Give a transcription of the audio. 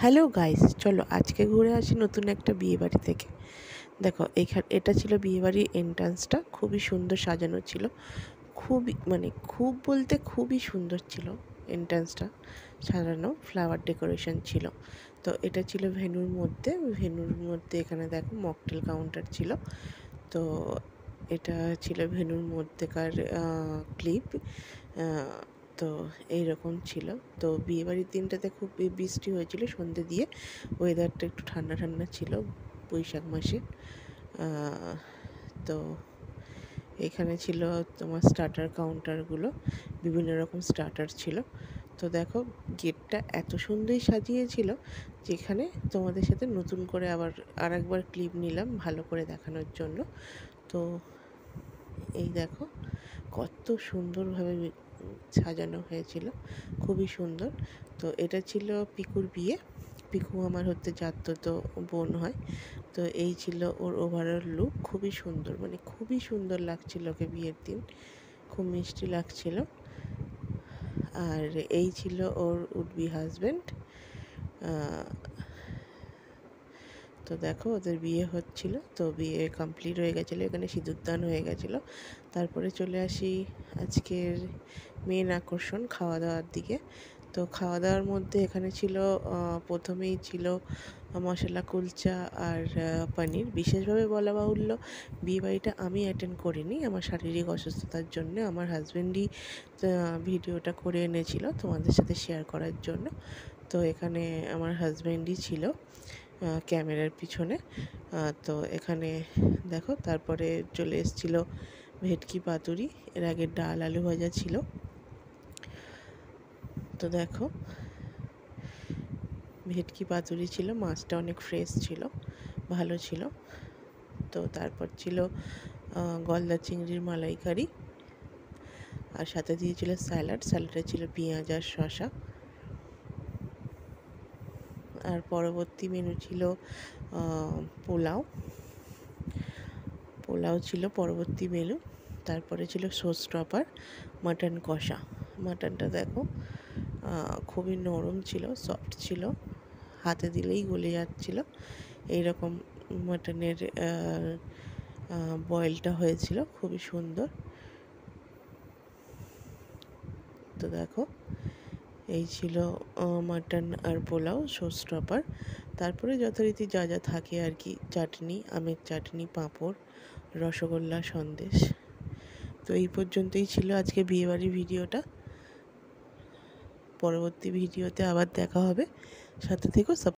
Hello guys, চলো আজকে ঘুরে আসি নতুন একটা বিয়েবাড়ি থেকে। দেখো এটা ছিল বিয়েবাড়ির এন্ট্রান্সটা, খুবই সুন্দর সাজানো ছিল। খুব বলতে খুবই সুন্দর ছিল এন্ট্রান্সটা সাজানো, ফ্লাওয়ার ডেকোরেশন ছিল। তো এটা ছিল ভেন্যুর মধ্যে এখানে দেখো মকটেল কাউন্টার ছিল। তো এটা ছিল ভেন্যুর মধ্যেকার ক্লিপ। তো এইরকম ছিল। তো বিয়েবাড়ির দিনটাতে খুব বৃষ্টি হয়েছিল সন্ধ্যে দিয়ে, ওয়েদারটা একটু ঠান্ডা ঠান্ডা ছিল, বৈশাখ মাসে। তো এখানে ছিল তোমার স্টার্টার কাউন্টারগুলো, বিভিন্ন রকম স্টার্টার ছিল। তো দেখো গেটটা এত সুন্দরই সাজিয়েছিল, যেখানে তোমাদের সাথে নতুন করে আরেকবার ক্লিপ নিলাম ভালো করে দেখানোর জন্য। তো এই দেখো কত সুন্দরভাবে সাজানো হয়েছিল, খুবই সুন্দর। তো এটা ছিল পিকুর বিয়ে। পিকু আমার হতে তো বোন হয়। তো এই ছিল ওর ওভারঅল লুক, খুবই সুন্দর, খুবই সুন্দর লাগছিল ওকে বিয়ের দিন, খুব মিষ্টি লাগছিল। আর এই ছিল ওর উড বি হাজব্যান্ড। তো দেখো ওদের বিয়ে হচ্ছিল, তো বিয়ে কমপ্লিট হয়ে গেছিলো, এখানে সিঁদুরদান হয়ে গেছিলো। তারপরে চলে আসি আজকের মেন আকর্ষণ, খাওয়া দাওয়ার দিকে। তো খাওয়া দাওয়ার মধ্যে এখানে ছিল প্রথমেই ছিল মশলা কুলচা আর পনির। বিশেষভাবে বলা বাহুল্য, বিয়েবাড়িটা আমি অ্যাটেন্ড করিনি, আমার শারীরিক অসুস্থতার জন্য আমার হাজব্যান্ডই ভিডিওটা করে এনেছিল তোমাদের সাথে শেয়ার করার জন্য। তো এখানে আমার হাজব্যান্ডই ছিল ক্যামেরার পিছনে। তো এখানে দেখো তারপরে চলে এসেছিলো ভেটকি পাতুরি, এর আগে ডাল আলু ভাজা ছিল। তো দেখো ভেটকি পাতুরি ছিল, মাছটা অনেক ফ্রেশ ছিল, ভালো ছিল। তো তারপর ছিল গলদা চিংড়ির মালাইকারি, আর সাথে দিয়েছিল স্যালাডে ছিল পেঁয়াজ আর শসা। আর পরবর্তী মেনু ছিল পোলাও ছিল পরবর্তী মেনু। তারপরে ছিল শোস্টপার মাটন কষা। মাটনটা দেখো খুবই নরম ছিল, সফট ছিল, হাতে দিলেই গলে যাচ্ছিল, এইরকম মাটনের বয়েলটা হয়েছিল, খুবই সুন্দর। তো দেখো এই ছিল মাটন আর পোলাও, শোস্টপার। তারপরে যথারীতি যা যা থাকে আর কি, চাটনি, আমের চাটনি, পাঁপড়, রসগোল্লা, সন্দেশ। তো এই পর্যন্তই ছিল আজকে বিয়েবাড়ির ভিডিওটা। পরবর্তী ভিডিওতে আবার দেখা হবে, সাথে থেকো।